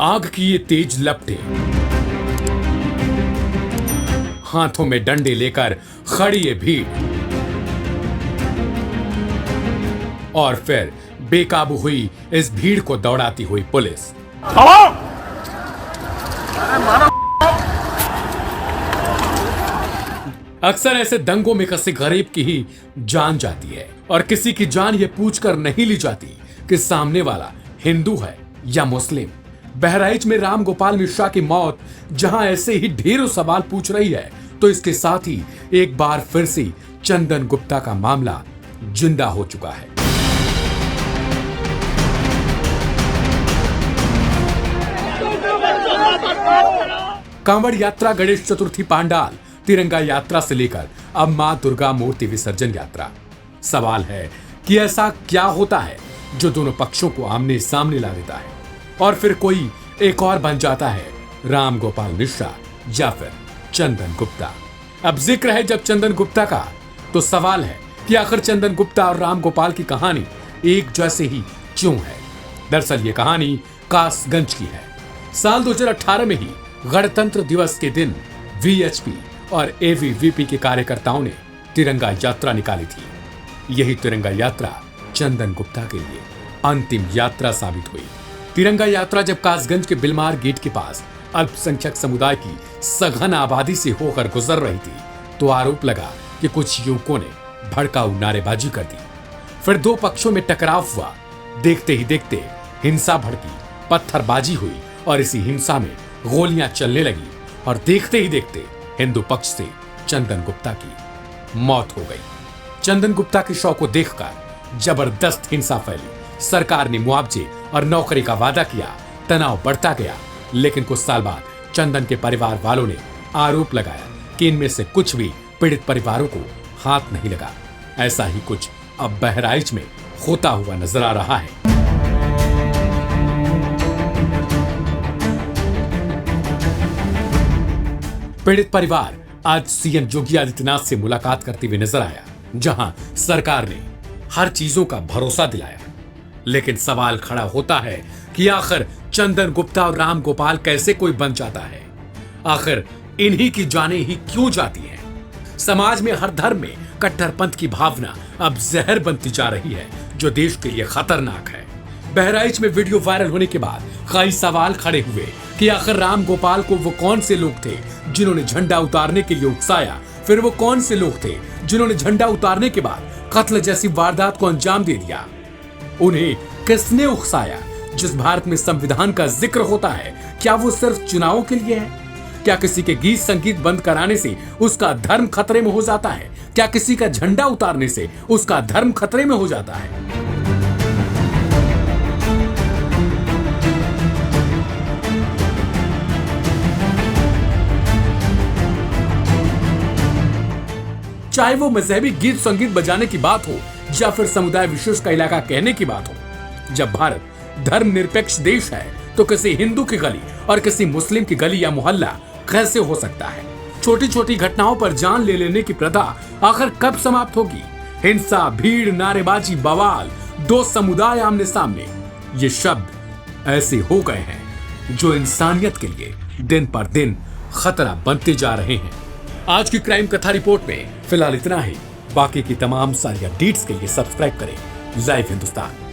आग की ये तेज लपटें, हाथों में डंडे लेकर खड़ी ये भीड़, और फिर बेकाबू हुई इस भीड़ को दौड़ाती हुई पुलिस। अक्सर ऐसे दंगों में किसी गरीब की ही जान जाती है और किसी की जान ये पूछकर नहीं ली जाती कि सामने वाला हिंदू है या मुस्लिम। बहराइच में राम गोपाल मिश्रा की मौत जहां ऐसे ही ढेरों सवाल पूछ रही है, तो इसके साथ ही एक बार फिर से चंदन गुप्ता का मामला जिंदा हो चुका है। कांवड़ यात्रा, गणेश चतुर्थी पांडाल, तिरंगा यात्रा से लेकर अब मां दुर्गा मूर्ति विसर्जन यात्रा। सवाल है कि ऐसा क्या होता है जो दोनों पक्षों को आमने सामने ला देता है और फिर कोई एक और बन जाता है राम गोपाल मिश्रा या फिर चंदन गुप्ता। अब जिक्र है जब चंदन गुप्ता का, तो सवाल है कि आखिर चंदन गुप्ता और राम गोपाल की कहानी एक जैसे ही क्यों है। दरअसल ये कहानी कासगंज की है। साल 2018 में ही गणतंत्र दिवस के दिन वीएचपी और एबीवीपी के कार्यकर्ताओं ने तिरंगा यात्रा निकाली थी। यही तिरंगा यात्रा चंदन गुप्ता के लिए अंतिम यात्रा साबित हुई। तिरंगा यात्रा जब कासगंज के बिलमार गेट के पास अल्पसंख्यक समुदाय की सघन आबादी से होकर गुजर रही थी, तो आरोप लगा कि कुछ युवकों ने भड़काऊ नारेबाजी कर दी। फिर दो पक्षों में टकराव हुआ। देखते ही देखते हिंसा भड़की, पत्थरबाजी हुई और इसी हिंसा में गोलियां चलने लगी और देखते ही देखते हिंदू पक्ष से चंदन गुप्ता की मौत हो गई। चंदन गुप्ता के शव को देखकर जबरदस्त हिंसा फैली। सरकार ने मुआवजे और नौकरी का वादा किया, तनाव बढ़ता गया। लेकिन कुछ साल बाद चंदन के परिवार वालों ने आरोप लगाया कि इनमें से कुछ भी पीड़ित परिवारों को हाथ नहीं लगा। ऐसा ही कुछ अब बहराइच में होता हुआ नजर आ रहा है। पीड़ित परिवार आज सीएम योगी आदित्यनाथ से मुलाकात करते हुए नजर आया, जहां सरकार ने हर चीजों का भरोसा दिलाया। लेकिन सवाल खड़ा होता है कि आखिर चंदन गुप्ता और राम गोपाल कैसे कोई बन जाता है। आखिर इन्हीं की जानें ही क्यों जाती हैं। समाज में हर धर्म में कट्टरपंथ की भावना अब जहर बनती जा रही है, जो देश के लिए खतरनाक है। बहराइच में वीडियो वायरल होने के बाद कई सवाल खड़े हुए कि आखिर राम गोपाल को वो कौन से लोग थे जिन्होंने झंडा उतारने के लिए उकसाया, फिर वो कौन से लोग थे जिन्होंने झंडा उतारने के बाद कत्ल जैसी वारदात को अंजाम दे दिया। उन्हें किसने उकसाया। जिस भारत में संविधान का जिक्र होता है, क्या वो सिर्फ चुनावों के लिए है? क्या किसी के गीत संगीत बंद कराने से उसका धर्म खतरे में हो जाता है? क्या किसी का झंडा उतारने से उसका धर्म खतरे में हो जाता है? चाहे वो मजहबी गीत संगीत बजाने की बात हो या फिर समुदाय विशेष का इलाका कहने की बात हो। जब भारत धर्मनिरपेक्ष देश है, तो किसी हिंदू की गली और किसी मुस्लिम की गली या मोहल्ला कैसे हो सकता है? छोटी छोटी घटनाओं पर जान ले लेने की प्रथा आखिर कब समाप्त होगी? हिंसा, भीड़, नारेबाजी, बवाल, दो समुदाय आमने सामने, ये शब्द ऐसे हो गए हैं जो इंसानियत के लिए दिन पर दिन खतरा बनते जा रहे हैं। आज की क्राइम कथा रिपोर्ट में फिलहाल इतना ही। बाकी की तमाम सारी अपडेट्स के लिए सब्सक्राइब करें लाइव हिंदुस्तान।